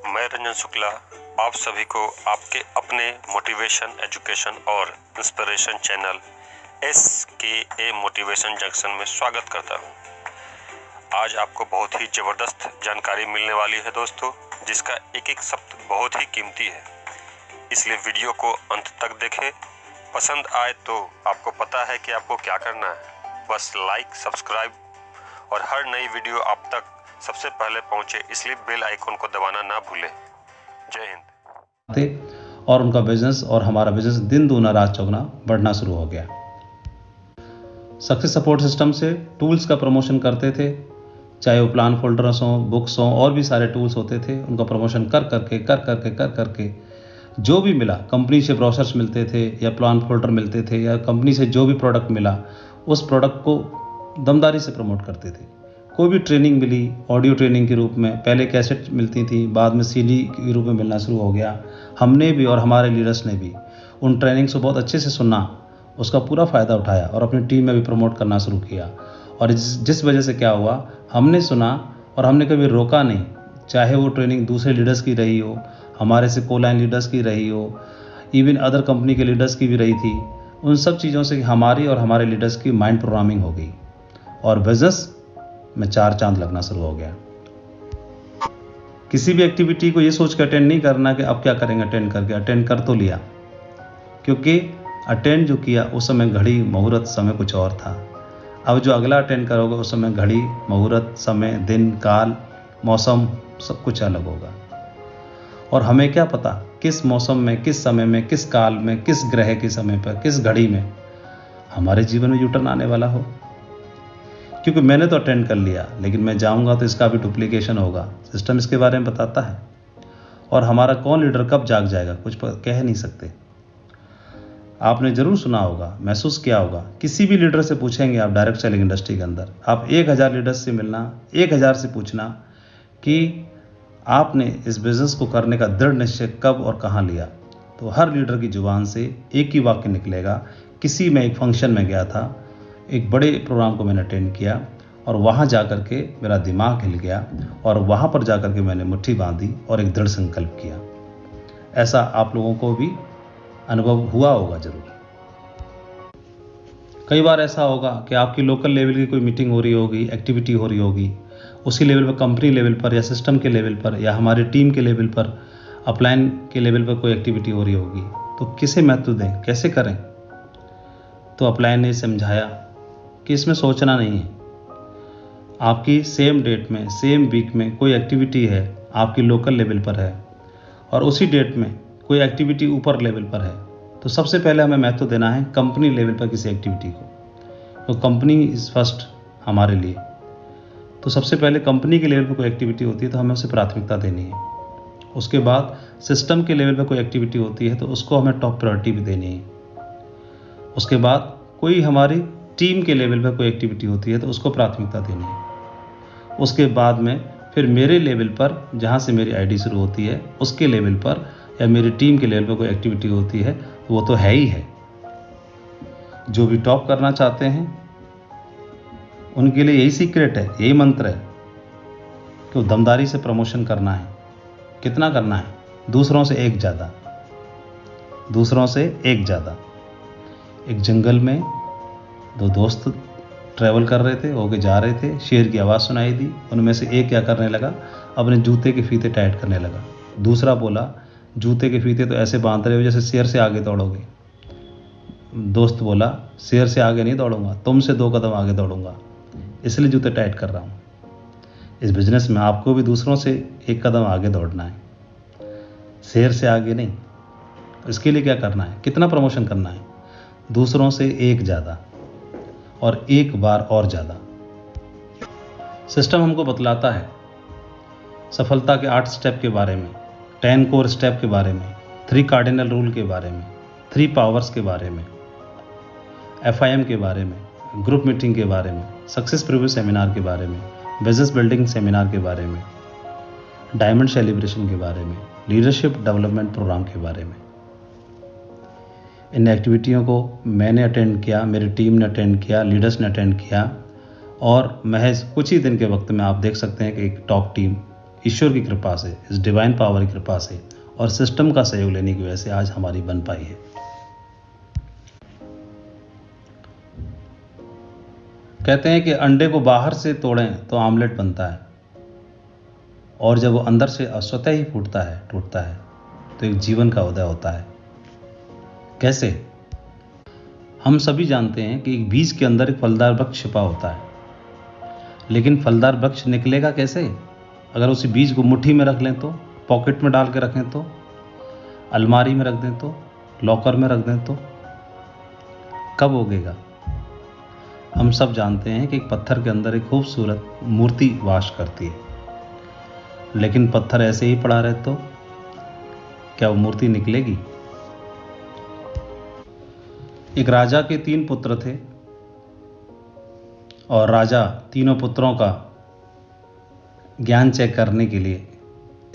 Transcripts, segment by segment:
मैं रंजन शुक्ला आप सभी को आपके अपने मोटिवेशन एजुकेशन और inspiration channel SKA motivation junction में स्वागत करता हूं। आज आपको बहुत ही ज़बरदस्त जानकारी मिलने वाली है दोस्तों, जिसका एक एक शब्द बहुत ही कीमती है, इसलिए वीडियो को अंत तक देखें। पसंद आए तो आपको पता है कि आपको क्या करना है, बस लाइक, सब्सक्राइब और हर नई वीडियो आप तक सबसे पहले पहुंचे, इसलिए बेल आइकन को दबाना ना भूलें। जय हिंद। और उनका बिजनेस और हमारा बिजनेस दिन दूना रात चौगुना बढ़ना शुरू हो गया। सक्सेस सपोर्ट सिस्टम से टूल्स का प्रमोशन करते थे, चाहे वो प्लान फोल्डर्स हों, बुक्स हों, और भी सारे टूल्स होते थे। उनका प्रमोशन कर करके जो भी मिला, कंपनी से ब्रोशर्स मिलते थे या प्लान फोल्डर मिलते थे या कंपनी से जो भी प्रोडक्ट मिला, उस प्रोडक्ट को दमदारी से प्रमोट करते थे। कोई भी ट्रेनिंग मिली, ऑडियो ट्रेनिंग के रूप में, पहले कैसेट मिलती थी, बाद में CD के रूप में मिलना शुरू हो गया। हमने भी और हमारे लीडर्स ने भी उन ट्रेनिंग्स को बहुत अच्छे से सुना, उसका पूरा फ़ायदा उठाया और अपनी टीम में भी प्रमोट करना शुरू किया। और जिस वजह से क्या हुआ, हमने सुना और हमने कभी रोका नहीं, चाहे वो ट्रेनिंग दूसरे लीडर्स की रही हो, हमारे से को-लाइन लीडर्स की रही हो, इवन अदर कंपनी के लीडर्स की भी रही थी। उन सब चीज़ों से हमारी और हमारे लीडर्स की माइंड प्रोग्रामिंग हो गई और बिजनेस में 4 चांद लगना शुरू हो गया। किसी भी एक्टिविटी को ये सोच कर अटेंड नहीं करना कि अब क्या करेंगे अटेंड करके, अटेंड कर तो लिया, क्योंकि अटेंड जो किया उस समय घड़ी मुहूर्त समय कुछ और था। अब जो अगला अटेंड करोगे उस समय घड़ी मुहूर्त समय दिन काल मौसम सब कुछ अलग होगा। और हमें क्या पता किस मौसम में, किस समय में, किस काल में, किस ग्रह के समय पर, किस घड़ी में हमारे जीवन में यूटर्न आने वाला हो। क्योंकि मैंने तो अटेंड कर लिया, लेकिन मैं जाऊंगा तो इसका भी डुप्लीकेशन होगा। सिस्टम इसके बारे में बताता है। और हमारा कौन लीडर कब जाग जाएगा कुछ कह नहीं सकते। आपने जरूर सुना होगा, महसूस किया होगा, किसी भी लीडर से पूछेंगे आप डायरेक्ट सेलिंग इंडस्ट्री के अंदर, आप 1000 लीडर्स से मिलना, 1000 से पूछना कि आपने इस बिजनेस को करने का दृढ़ निश्चय कब और कहाँ लिया, तो हर लीडर की जुबान से एक ही वाक्य निकलेगा, किसी में एक फंक्शन में गया था, एक बड़े प्रोग्राम को मैंने अटेंड किया और वहाँ जा कर के मेरा दिमाग हिल गया और वहाँ पर जा कर के मैंने मुट्ठी बांधी और एक दृढ़ संकल्प किया। ऐसा आप लोगों को भी अनुभव हुआ होगा जरूर। कई बार ऐसा होगा कि आपकी लोकल लेवल की कोई मीटिंग हो रही होगी, एक्टिविटी हो रही होगी, उसी लेवल पर, कंपनी लेवल पर या सिस्टम के लेवल पर या हमारी टीम के लेवल पर, अपलाइन के लेवल पर कोई एक्टिविटी हो रही होगी, तो किसे महत्व दें, कैसे करें। तो अपलाइन ने समझाया कि इसमें सोचना नहीं है। आपकी सेम डेट में, सेम वीक में कोई एक्टिविटी है, आपकी लोकल लेवल पर है, और उसी डेट में कोई एक्टिविटी ऊपर लेवल पर है, तो सबसे पहले हमें महत्व देना है कंपनी लेवल पर किसी एक्टिविटी को। तो कंपनी इज़ फर्स्ट हमारे लिए। तो सबसे पहले कंपनी के लेवल पर कोई एक्टिविटी होती है तो हमें उसे प्राथमिकता देनी है। उसके बाद सिस्टम के लेवल पर कोई एक्टिविटी होती है तो उसको हमें टॉप प्रायोरिटी भी देनी है। उसके बाद कोई हमारी टीम के लेवल पर कोई एक्टिविटी होती है तो उसको प्राथमिकता देनी है। उसके बाद में फिर मेरे लेवल पर, जहाँ से मेरी आईडी शुरू होती है, उसके लेवल पर या मेरी टीम के लेवल पर कोई एक्टिविटी होती है, वो तो है ही है। जो भी टॉप करना चाहते हैं उनके लिए यही सीक्रेट है, यही मंत्र है कि दमदारी से प्रमोशन करना है। कितना करना है? दूसरों से एक ज़्यादा, दूसरों से एक ज़्यादा। एक जंगल में 2 दोस्त ट्रैवल कर रहे थे, होके जा रहे थे, शेर की आवाज़ सुनाई दी। उनमें से एक क्या करने लगा, अपने जूते के फीते टाइट करने लगा। दूसरा बोला, जूते के फीते तो ऐसे बांध रहे हो जैसे शेर से आगे दौड़ोगे। दोस्त बोला, शेर से आगे नहीं दौड़ूंगा, तुमसे 2 कदम आगे दौड़ूंगा, इसलिए जूते टाइट कर रहा हूँ। इस बिजनेस में आपको भी दूसरों से 1 कदम आगे दौड़ना है, शेर से आगे नहीं। इसके लिए क्या करना है, कितना प्रमोशन करना है? दूसरों से एक ज़्यादा और एक बार और ज़्यादा। सिस्टम हमको बतलाता है सफलता के 8 स्टेप के बारे में, 10 कोर स्टेप के बारे में, 3 कार्डिनल रूल के बारे में, 3 पावर्स के बारे में, FIM के बारे में, ग्रुप मीटिंग के बारे में, सक्सेस प्रीव्यू सेमिनार के बारे में, बिजनेस बिल्डिंग सेमिनार के बारे में, डायमंड सेलिब्रेशन के बारे में, लीडरशिप डेवलपमेंट प्रोग्राम के बारे में। इन एक्टिविटियों को मैंने अटेंड किया, मेरी टीम ने अटेंड किया, लीडर्स ने अटेंड किया, और महज कुछ ही दिन के वक्त में आप देख सकते हैं कि एक टॉप टीम ईश्वर की कृपा से, इस डिवाइन पावर की कृपा से और सिस्टम का सहयोग लेने की वजह से आज हमारी बन पाई है। कहते हैं कि अंडे को बाहर से तोड़ें तो आमलेट बनता है, और जब वो अंदर से स्वतः ही टूटता है तो एक जीवन का उदय होता है। कैसे? हम सभी जानते हैं कि एक बीज के अंदर एक फलदार वृक्ष छिपा होता है, लेकिन फलदार वृक्ष निकलेगा कैसे? अगर उसी बीज को मुट्ठी में रख लें तो, पॉकेट में डाल के रखें तो, अलमारी में रख दें तो, लॉकर में रख दें तो कब उगेगा? हम सब जानते हैं कि एक पत्थर के अंदर एक खूबसूरत मूर्ति वास करती है, लेकिन पत्थर ऐसे ही पड़ा रहे तो क्या वो मूर्ति निकलेगी? एक राजा के 3 पुत्र थे, और राजा तीनों पुत्रों का ज्ञान चेक करने के लिए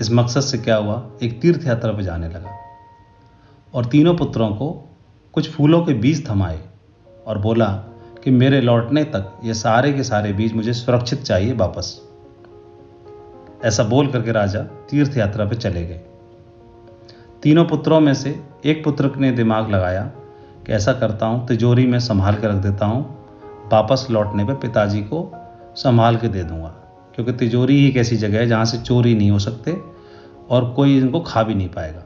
इस मकसद से क्या हुआ, एक तीर्थ यात्रा पर जाने लगा, और तीनों पुत्रों को कुछ फूलों के बीज थमाए और बोला कि मेरे लौटने तक ये सारे के सारे बीज मुझे सुरक्षित चाहिए वापस। ऐसा बोल करके राजा तीर्थ यात्रा पर चले गए। तीनों पुत्रों में से एक पुत्र ने दिमाग लगाया कि ऐसा करता हूँ, तिजोरी में संभाल के रख देता हूँ, वापस लौटने पे पिताजी को संभाल के दे दूंगा, क्योंकि तिजोरी ही एक ऐसी जगह है जहाँ से चोरी नहीं हो सकते और कोई इनको खा भी नहीं पाएगा,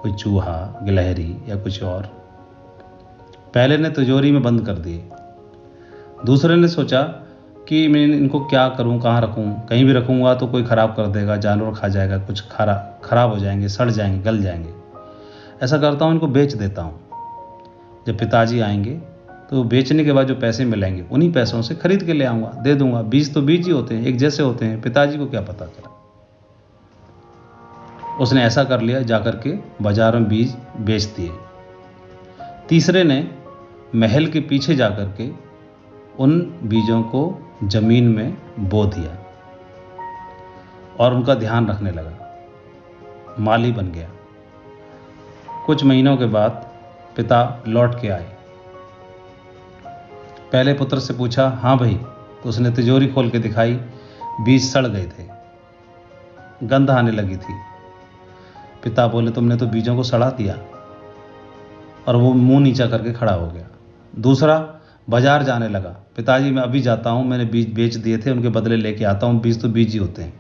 कोई चूहा, गिलहरी या कुछ और। पहले ने तिजोरी में बंद कर दिए। दूसरे ने सोचा कि मैं इनको क्या करूं, कहाँ रखूं, कहीं भी रखूंगा तो कोई ख़राब कर देगा, जानवर खा जाएगा, कुछ खराब हो जाएंगे, सड़ जाएंगे, गल जाएंगे। ऐसा करता हूं, इनको बेच देता हूं। जब पिताजी आएंगे तो बेचने के बाद जो पैसे मिलेंगे उन्हीं पैसों से खरीद के ले आऊँगा, दे दूंगा। बीज तो बीज ही होते हैं, एक जैसे होते हैं, पिताजी को क्या पता चला। उसने ऐसा कर लिया, जाकर के बाजार में बीज बेच दिए। तीसरे ने महल के पीछे जाकर के उन बीजों को जमीन में बो दिया और उनका ध्यान रखने लगा, माली बन गया। कुछ महीनों के बाद पिता लौट के आए। पहले पुत्र से पूछा, हाँ भाई, तो उसने तिजोरी खोल के दिखाई, बीज सड़ गए थे, गंध आने लगी थी। पिता बोले, तुमने तो बीजों को सड़ा दिया, और वो मुंह नीचा करके खड़ा हो गया। दूसरा बाजार जाने लगा, पिताजी मैं अभी जाता हूँ, मैंने बीज बेच दिए थे, उनके बदले लेके आता हूँ, बीज तो बीज ही होते हैं।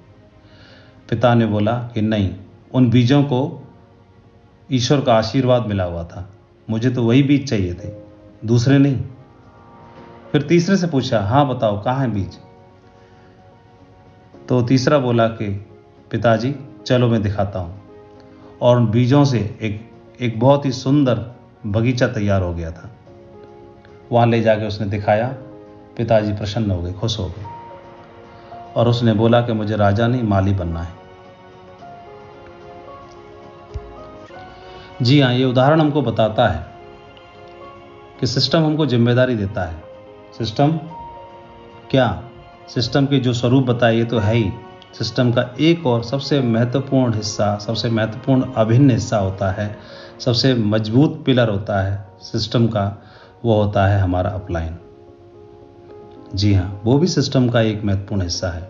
पिता ने बोला कि नहीं, उन बीजों को ईश्वर का आशीर्वाद मिला हुआ था, मुझे तो वही बीज चाहिए थे, दूसरे नहीं। फिर तीसरे से पूछा, हाँ बताओ कहाँ है बीज? तो तीसरा बोला कि पिताजी चलो मैं दिखाता हूँ, और उन बीजों से एक बहुत ही सुंदर बगीचा तैयार हो गया था। वहाँ ले जाके उसने दिखाया, पिताजी प्रसन्न हो गए, खुश हो गए, और उसने बोला कि मुझे राजा नहीं माली बनना है। जी हाँ, ये उदाहरण हमको बताता है कि सिस्टम हमको जिम्मेदारी देता है। सिस्टम क्या? सिस्टम के जो स्वरूप बताए ये तो है ही। सिस्टम का एक और सबसे महत्वपूर्ण हिस्सा, सबसे महत्वपूर्ण अभिन्न हिस्सा होता है, सबसे मजबूत पिलर होता है सिस्टम का, वो होता है हमारा अपलाइन। जी हाँ, वो भी सिस्टम का एक महत्वपूर्ण हिस्सा है।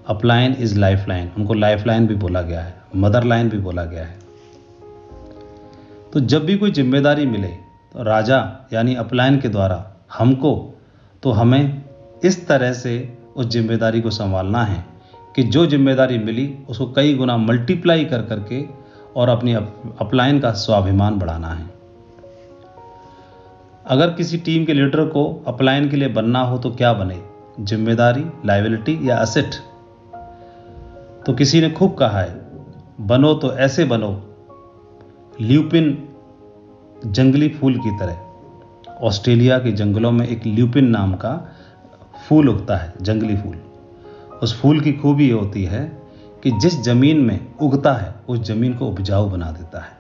अपलाइन इज लाइफ लाइन, उनको लाइफ लाइन भी बोला गया है, मदर लाइन भी बोला गया है। तो जब भी कोई जिम्मेदारी मिले तो राजा यानी अपलाइन के द्वारा हमको, तो हमें इस तरह से उस जिम्मेदारी को संभालना है कि जो जिम्मेदारी मिली उसको कई गुना मल्टीप्लाई कर करके और अपनी अपलाइन का स्वाभिमान बढ़ाना है। अगर किसी टीम के लीडर को अपलाइन के लिए बनना हो तो क्या बने? जिम्मेदारी, लायबिलिटी या एसेट? तो किसी ने खूब कहा है, बनो तो ऐसे बनो ल्यूपिन जंगली फूल की तरह। ऑस्ट्रेलिया के जंगलों में एक ल्यूपिन नाम का फूल उगता है, जंगली फूल। उस फूल की खूबी ये होती है कि जिस जमीन में उगता है उस जमीन को उपजाऊ बना देता है,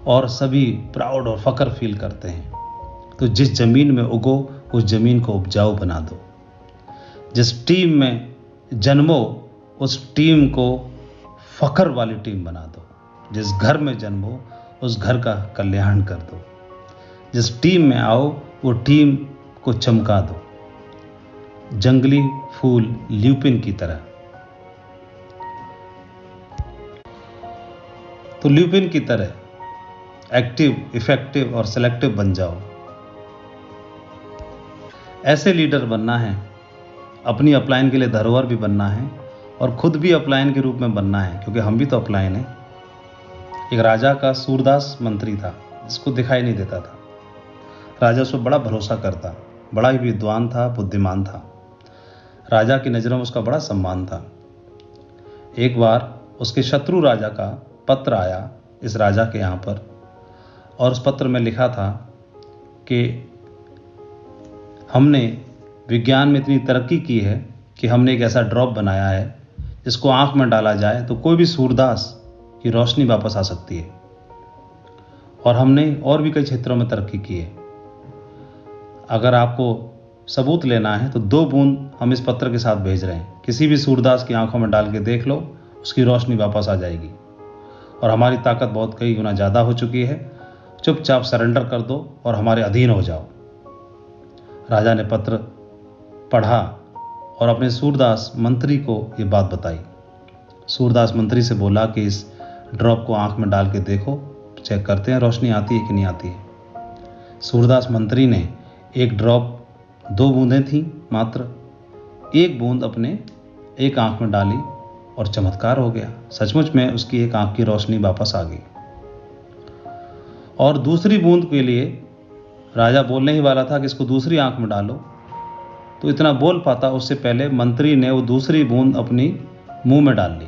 और सभी प्राउड और फख्र फील करते हैं। तो जिस जमीन में उगो उस जमीन को उपजाऊ बना दो। जिस टीम में जन्मो उस टीम को फख्र वाली टीम बना दो। जिस घर में जन्मो उस घर का कल्याण कर दो। जिस टीम में आओ वो टीम को चमका दो। जंगली फूल ल्यूपिन की तरह। तो ल्यूपिन की तरह एक्टिव, इफेक्टिव और सेलेक्टिव बन जाओ। ऐसे लीडर बनना है, अपनी अपलाइन के लिए धरोहर भी बनना है और खुद भी अपलाइन के रूप में बनना है, क्योंकि हम भी तो अपलाइन हैं। एक राजा का सूरदास मंत्री था जिसको दिखाई नहीं देता था। राजा उस पर बड़ा भरोसा करता, बड़ा ही विद्वान था, बुद्धिमान था। राजा की नज़रों में उसका बड़ा सम्मान था। एक बार उसके शत्रु राजा का पत्र आया इस राजा के यहाँ पर, और उस पत्र में लिखा था कि हमने विज्ञान में इतनी तरक्की की है कि हमने एक ऐसा ड्रॉप बनाया है जिसको आँख में डाला जाए तो कोई भी सूरदास की रोशनी वापस आ सकती है, और हमने और भी कई क्षेत्रों में तरक्की की है। अगर आपको सबूत लेना है तो 2 बूंद हम इस पत्र के साथ भेज रहे हैं, किसी भी सूरदास की आंखों में डाल के देख लो, उसकी रोशनी वापस आ जाएगी, और हमारी ताकत बहुत कई गुना ज़्यादा हो चुकी है। चुपचाप सरेंडर कर दो और हमारे अधीन हो जाओ। राजा ने पत्र पढ़ा और अपने सूरदास मंत्री को ये बात बताई। सूरदास मंत्री से बोला कि इस ड्रॉप को आंख में डाल के देखो, चेक करते हैं रोशनी आती है कि नहीं आती है। सूरदास मंत्री ने एक ड्रॉप, 2 बूंदें थीं मात्र, 1 बूंद अपने एक आंख में डाली और चमत्कार हो गया। सचमुच में उसकी एक आंख की रोशनी वापस आ गई। और दूसरी बूंद के लिए राजा बोलने ही वाला था कि इसको दूसरी आंख में डालो, तो इतना बोल पाता उससे पहले मंत्री ने वो दूसरी बूंद अपनी मुंह में डाल ली।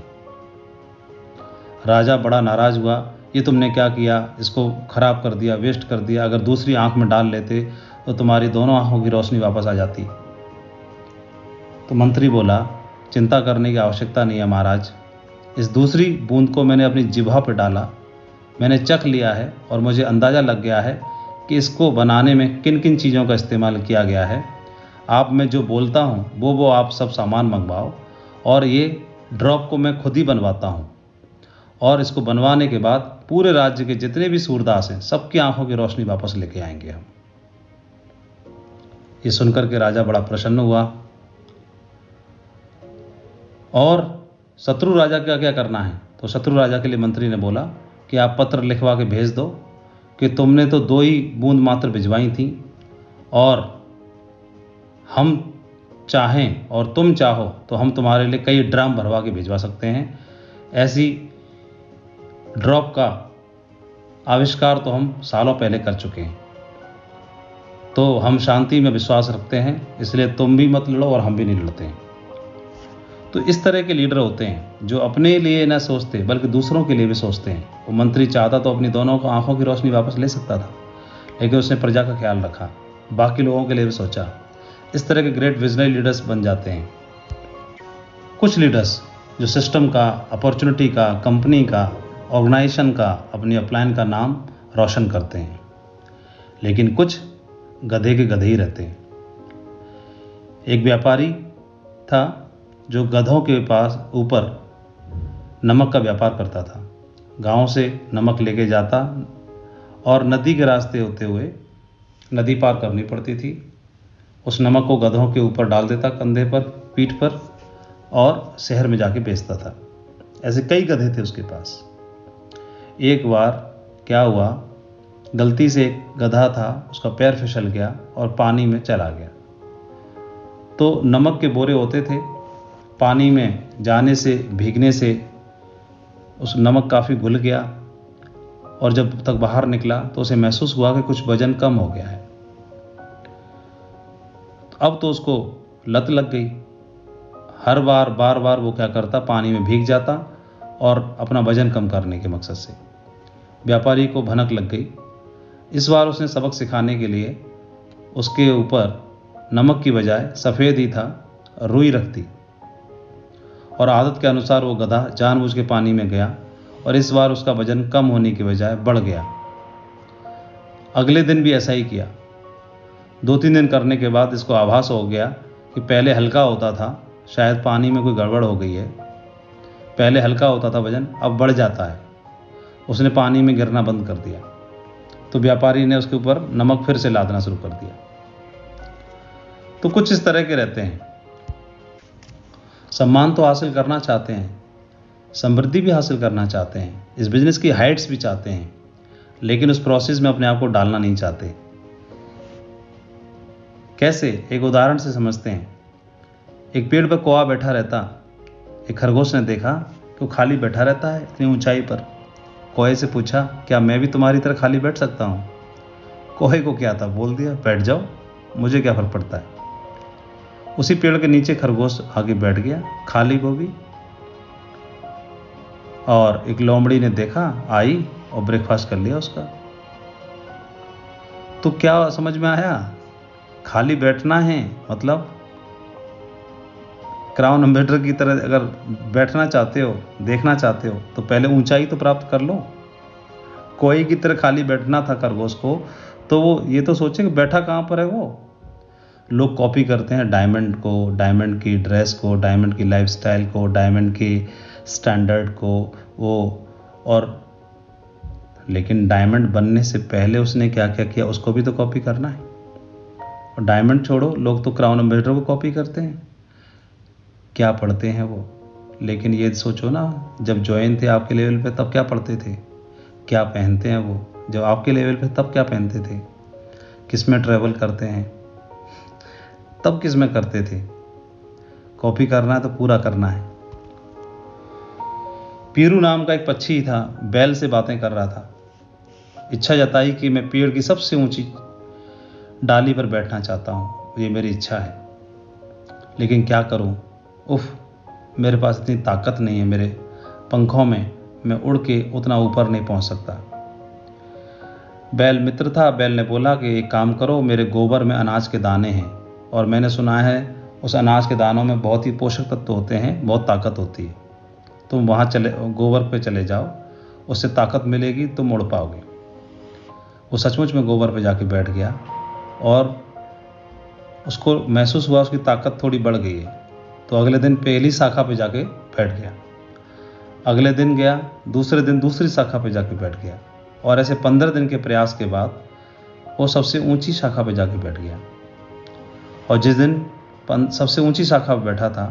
राजा बड़ा नाराज हुआ, ये तुमने क्या किया, इसको खराब कर दिया, वेस्ट कर दिया। अगर दूसरी आंख में डाल लेते तो तुम्हारी दोनों आंखों की रोशनी वापस आ जाती। तो मंत्री बोला, चिंता करने की आवश्यकता नहीं है महाराज, इस दूसरी बूंद को मैंने अपनी जिह्वा पर डाला, मैंने चख लिया है और मुझे अंदाज़ा लग गया है कि इसको बनाने में किन किन चीज़ों का इस्तेमाल किया गया है। आप मैं जो बोलता हूँ वो आप सब सामान मंगवाओ, और ये ड्रॉप को मैं खुद ही बनवाता हूँ, और इसको बनवाने के बाद पूरे राज्य के जितने भी सूरदास हैं सबकी आंखों की रोशनी वापस लेके आएंगे हम। ये सुनकर के राजा बड़ा प्रसन्न हुआ। और शत्रु राजा का क्या करना है, तो शत्रु राजा के लिए मंत्री ने बोला कि आप पत्र लिखवा के भेज दो कि तुमने तो 2 ही बूंद मात्र भिजवाई थी, और हम चाहें और तुम चाहो तो हम तुम्हारे लिए कई ड्राम भरवा के भिजवा सकते हैं। ऐसी ड्रॉप का आविष्कार तो हम सालों पहले कर चुके हैं, तो हम शांति में विश्वास रखते हैं, इसलिए तुम भी मत लड़ो और हम भी नहीं लड़ते हैं। तो इस तरह के लीडर होते हैं जो अपने लिए न सोचते बल्कि दूसरों के लिए भी सोचते हैं। वो मंत्री चाहता तो अपनी दोनों आंखों की रोशनी वापस ले सकता था, लेकिन उसने प्रजा का ख्याल रखा, बाकी लोगों के लिए भी सोचा। इस तरह के ग्रेट विजनरी लीडर्स बन जाते हैं। कुछ लीडर्स जो सिस्टम का, अपॉर्चुनिटी का, कंपनी का, ऑर्गेनाइजेशन का, अपनी अपलाइन का नाम रोशन करते हैं, लेकिन कुछ गधे के गधे ही रहते हैं। एक व्यापारी था जो गधों के पास ऊपर नमक का व्यापार करता था। गांव से नमक लेके जाता और नदी के रास्ते होते हुए नदी पार करनी पड़ती थी। उस नमक को गधों के ऊपर डाल देता, कंधे पर, पीठ पर, और शहर में जाके बेचता था। ऐसे कई गधे थे उसके पास। एक बार क्या हुआ, गलती से एक गधा था, उसका पैर फिसल गया और पानी में चला गया। तो नमक के बोरे होते थे, पानी में जाने से, भीगने से उस नमक काफ़ी घुल गया, और जब तक बाहर निकला तो उसे महसूस हुआ कि कुछ वजन कम हो गया है। अब तो उसको लत लग गई। हर बार बार बार वो क्या करता, पानी में भीग जाता और अपना वजन कम करने के मकसद से। व्यापारी को भनक लग गई। इस बार उसने सबक सिखाने के लिए उसके ऊपर नमक की बजाय सफ़ेद ही था, रुई रख दी, और आदत के अनुसार वो गधा जानबूझ के पानी में गया, और इस बार उसका वजन कम होने की बजाय बढ़ गया। अगले दिन भी ऐसा ही किया। 2-3 दिन करने के बाद इसको आभास हो गया कि पहले हल्का होता था, शायद पानी में कोई गड़बड़ हो गई है। पहले हल्का होता था वजन, अब बढ़ जाता है। उसने पानी में गिरना बंद कर दिया। तो व्यापारी ने उसके ऊपर नमक फिर से लादना शुरू कर दिया। तो कुछ इस तरह के रहते हैं सम्मान तो हासिल करना चाहते हैं, समृद्धि भी हासिल करना चाहते हैं, इस बिजनेस की हाइट्स भी चाहते हैं, लेकिन उस प्रोसेस में अपने आप को डालना नहीं चाहते। कैसे? एक उदाहरण से समझते हैं। एक पेड़ पर कौवा बैठा रहता, एक खरगोश ने देखा कि वो खाली बैठा रहता है इतनी ऊंचाई पर। कौवे से पूछा, क्या मैं भी तुम्हारी तरह खाली बैठ सकता हूँ? कौवे को क्या था, बोल दिया, बैठ जाओ, मुझे क्या फर्क पड़ता है। उसी पेड़ के नीचे खरगोश आगे बैठ गया, खाली वो भी। और एक लोमड़ी ने देखा, आई और ब्रेकफास्ट कर लिया उसका। तो क्या समझ में आया? खाली बैठना है मतलब क्राउन एम्बेसडर की तरह अगर बैठना चाहते हो, देखना चाहते हो, तो पहले ऊंचाई तो प्राप्त कर लो। कोई की तरह खाली बैठना था खरगोश को, तो वो ये तो सोचे कि बैठा कहाँ पर है वो। लोग कॉपी करते हैं डायमंड को, डायमंड की ड्रेस को, डायमंड की लाइफस्टाइल को, डायमंड की स्टैंडर्ड को, वो और लेकिन डायमंड बनने से पहले उसने क्या क्या किया उसको भी तो कॉपी करना है। और डायमंड छोड़ो, लोग तो क्राउन एम्बेसडर को कॉपी करते हैं। क्या पढ़ते हैं वो? लेकिन ये सोचो ना, जब ज्वाइन थे आपके लेवल पे तब क्या पढ़ते थे, क्या पहनते हैं वो? जब आपके लेवल पे तब क्या पहनते थे, किस में ट्रैवल करते हैं, तब किस में करते थे? कॉपी करना है तो पूरा करना है। पीरू नाम का एक पक्षी था, बैल से बातें कर रहा था। इच्छा जताई कि मैं पेड़ की सबसे ऊंची डाली पर बैठना चाहता हूँ, ये मेरी इच्छा है, लेकिन क्या करूँ? उफ, मेरे पास इतनी ताकत नहीं है मेरे पंखों में, मैं उड़ के उतना ऊपर नहीं पहुँच सकता। बैल मित्र था। बैल ने बोला कि एक काम करो, मेरे गोबर में अनाज के दाने हैं और मैंने सुना है उस अनाज के दानों में बहुत ही पोषक तत्व होते हैं, बहुत ताकत होती है। तुम वहाँ गोबर पे चले जाओ, उससे ताकत मिलेगी, तुम उड़ पाओगे। वो सचमुच में गोबर पे जाके बैठ गया और उसको महसूस हुआ उसकी ताकत थोड़ी बढ़ गई है। तो अगले दिन पहली शाखा पे जाके बैठ गया, अगले दिन गया, दूसरे दिन दूसरी शाखा पे जाके बैठ गया, और ऐसे 15 दिन के प्रयास के बाद वो सबसे ऊंची शाखा पे जाके बैठ गया। और जिस दिन सबसे ऊंची शाखा पे बैठा था,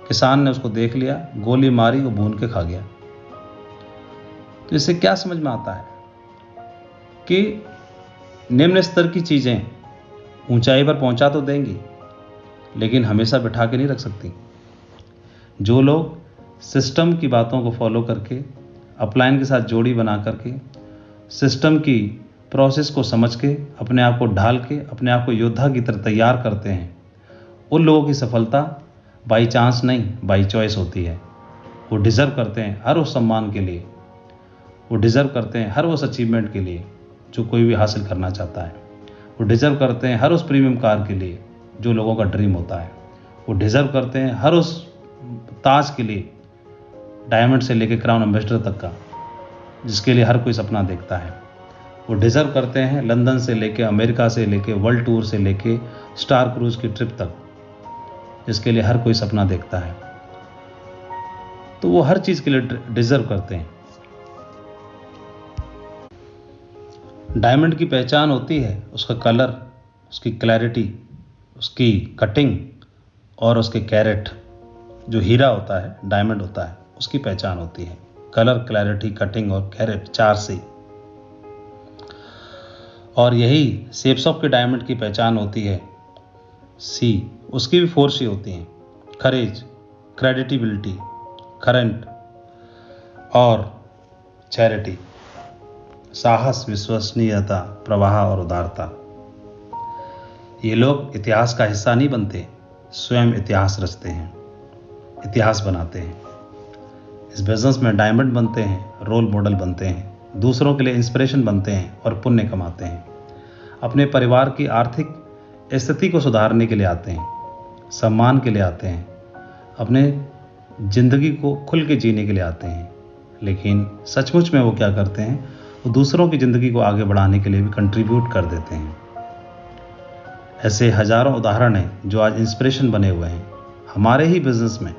किसान ने उसको देख लिया, गोली मारी, वो भून के खा गया। तो इससे क्या समझ में आता है कि निम्न स्तर की चीजें ऊंचाई पर पहुंचा तो देंगी, लेकिन हमेशा बिठा के नहीं रख सकती। जो लोग सिस्टम की बातों को फॉलो करके, अपलाइन के साथ जोड़ी बना करके, सिस्टम की प्रोसेस को समझ के, अपने आप को ढाल के, अपने आप को योद्धा की तरह तैयार करते हैं, उन लोगों की सफलता बाई चांस नहीं, बाई चॉइस होती है। वो डिज़र्व करते हैं हर उस सम्मान के लिए, वो डिज़र्व करते हैं हर उस अचीवमेंट के लिए जो कोई भी हासिल करना चाहता है। वो डिज़र्व करते हैं हर उस प्रीमियम कार के लिए जो लोगों का ड्रीम होता है। वो डिज़र्व करते हैं हर उस ताज के लिए, डायमंड से लेकर क्राउन एम्बेसडर तक का, जिसके लिए हर कोई सपना देखता है। वो डिज़र्व करते हैं लंदन से लेके, अमेरिका से लेके, वर्ल्ड टूर से लेके स्टार क्रूज की ट्रिप तक, जिसके लिए हर कोई सपना देखता है। तो वो हर चीज़ के लिए डिज़र्व करते हैं। डायमंड की पहचान होती है उसका कलर, उसकी क्लैरिटी, उसकी कटिंग और उसके कैरेट। जो हीरा होता है, डायमंड होता है, उसकी पहचान होती है कलर, क्लैरिटी, कटिंग और कैरेट, 4 C। और यही शेप्स ऑफ के डायमंड की पहचान होती है C। उसकी भी 4 C होती हैं, करेज, क्रेडिटिबिलिटी, करंट और चैरिटी। साहस, विश्वसनीयता, प्रवाह और उदारता। ये लोग इतिहास का हिस्सा नहीं बनते, स्वयं इतिहास रचते हैं, इतिहास बनाते हैं। इस बिजनेस में डायमंड बनते हैं, रोल मॉडल बनते हैं, दूसरों के लिए इंस्पिरेशन बनते हैं और पुण्य कमाते हैं। अपने परिवार की आर्थिक स्थिति को सुधारने के लिए आते हैं, सम्मान के लिए आते हैं, अपने जिंदगी को खुल के जीने के लिए आते हैं। लेकिन सचमुच में वो क्या करते हैं, वो दूसरों की ज़िंदगी को आगे बढ़ाने के लिए भी कंट्रीब्यूट कर देते हैं। ऐसे हजारों उदाहरण हैं जो आज इंस्पिरेशन बने हुए हैं हमारे ही बिजनेस में,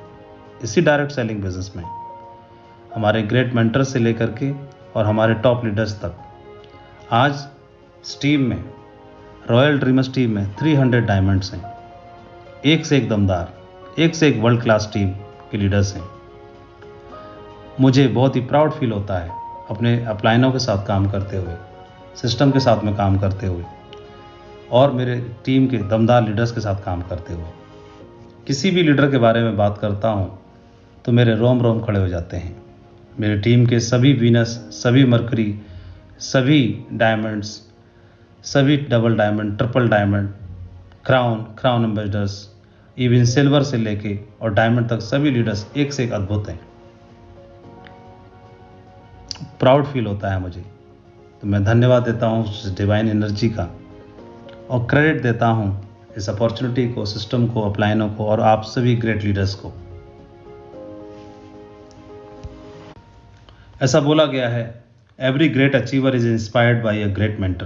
इसी डायरेक्ट सेलिंग बिजनेस में। हमारे ग्रेट मेंटर से लेकर के और हमारे टॉप लीडर्स तक। आज टीम में, रॉयल ड्रीमर्स टीम में 300 डायमंड्स हैं, एक से एक दमदार, एक से एक वर्ल्ड क्लास टीम के लीडर्स हैं। मुझे बहुत ही प्राउड फील होता है अपने अपलाइनों के साथ काम करते हुए, सिस्टम के साथ में काम करते हुए और मेरे टीम के दमदार लीडर्स के साथ काम करते हुए। किसी भी लीडर के बारे में बात करता हूँ तो मेरे रोम रोम खड़े हो जाते हैं। मेरी टीम के सभी वीनस, सभी मरकरी, सभी डायमंड्स, सभी double diamond, triple diamond, crown ambassadors, even silver से लेके और डायमंड तक सभी लीडर्स एक से एक अद्भुत हैं। प्राउड फील होता है मुझे, तो मैं धन्यवाद देता हूँ उस डिवाइन एनर्जी का और क्रेडिट देता हूँ इस अपॉर्चुनिटी को, सिस्टम को, अपलाइनों को और आप सभी ग्रेट लीडर्स को। ऐसा बोला गया है, every great achiever is inspired by a great mentor.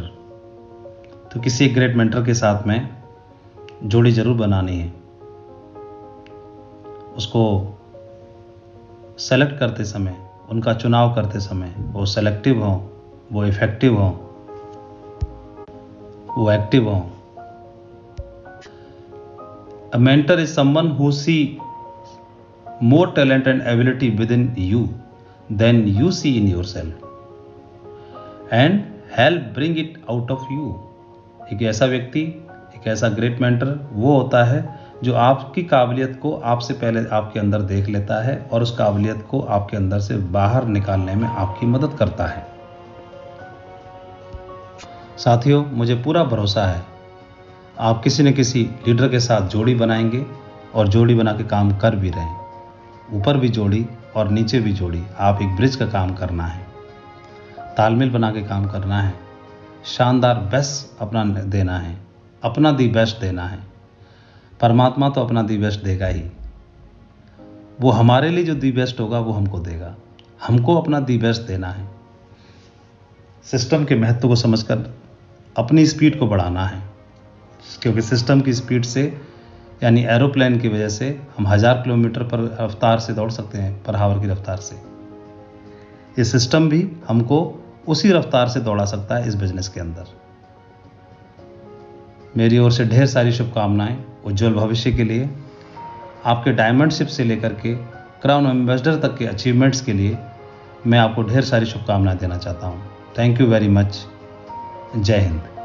तो किसी एक ग्रेट मेंटर के साथ में जोड़ी जरूर बनानी है। उसको सेलेक्ट करते समय, उनका चुनाव करते समय वो सेलेक्टिव हो, वो इफेक्टिव हो, वो एक्टिव हो। A mentor is someone who see more talent and ability within you than you see in yourself and help bring it out of you। एक ऐसा व्यक्ति, एक ऐसा ग्रेट मेंटर वो होता है जो आपकी काबिलियत को आपसे पहले आपके अंदर देख लेता है और उस काबिलियत को आपके अंदर से बाहर निकालने में आपकी मदद करता है। साथियों, मुझे पूरा भरोसा है आप किसी न किसी लीडर के साथ जोड़ी बनाएंगे और जोड़ी बना के काम कर भी रहे हैं। ऊपर भी जोड़ी और नीचे भी जोड़ी, आप एक ब्रिज का काम करना है, तालमेल बना के काम करना है, शानदार बेस्ट अपना देना है, अपना दी बेस्ट देना है। परमात्मा तो अपना दी बेस्ट देगा ही, वो हमारे लिए जो दी बेस्ट होगा वो हमको देगा। हमको अपना दी बेस्ट देना है। सिस्टम के महत्व को समझकर अपनी स्पीड को बढ़ाना है, क्योंकि सिस्टम की स्पीड से यानी एरोप्लेन की वजह से हम 1000 किलोमीटर पर रफ्तार से दौड़ सकते हैं, पर हावर की रफ्तार से। ये सिस्टम भी हमको उसी रफ्तार से दौड़ा सकता है इस बिजनेस के अंदर। मेरी ओर से ढेर सारी शुभकामनाएं उज्जवल भविष्य के लिए। आपके डायमंडशिप से लेकर के क्राउन एम्बेसडर तक के अचीवमेंट्स के लिए मैं आपको ढेर सारी शुभकामनाएं देना चाहता हूं। Thank you very much. जय हिंद।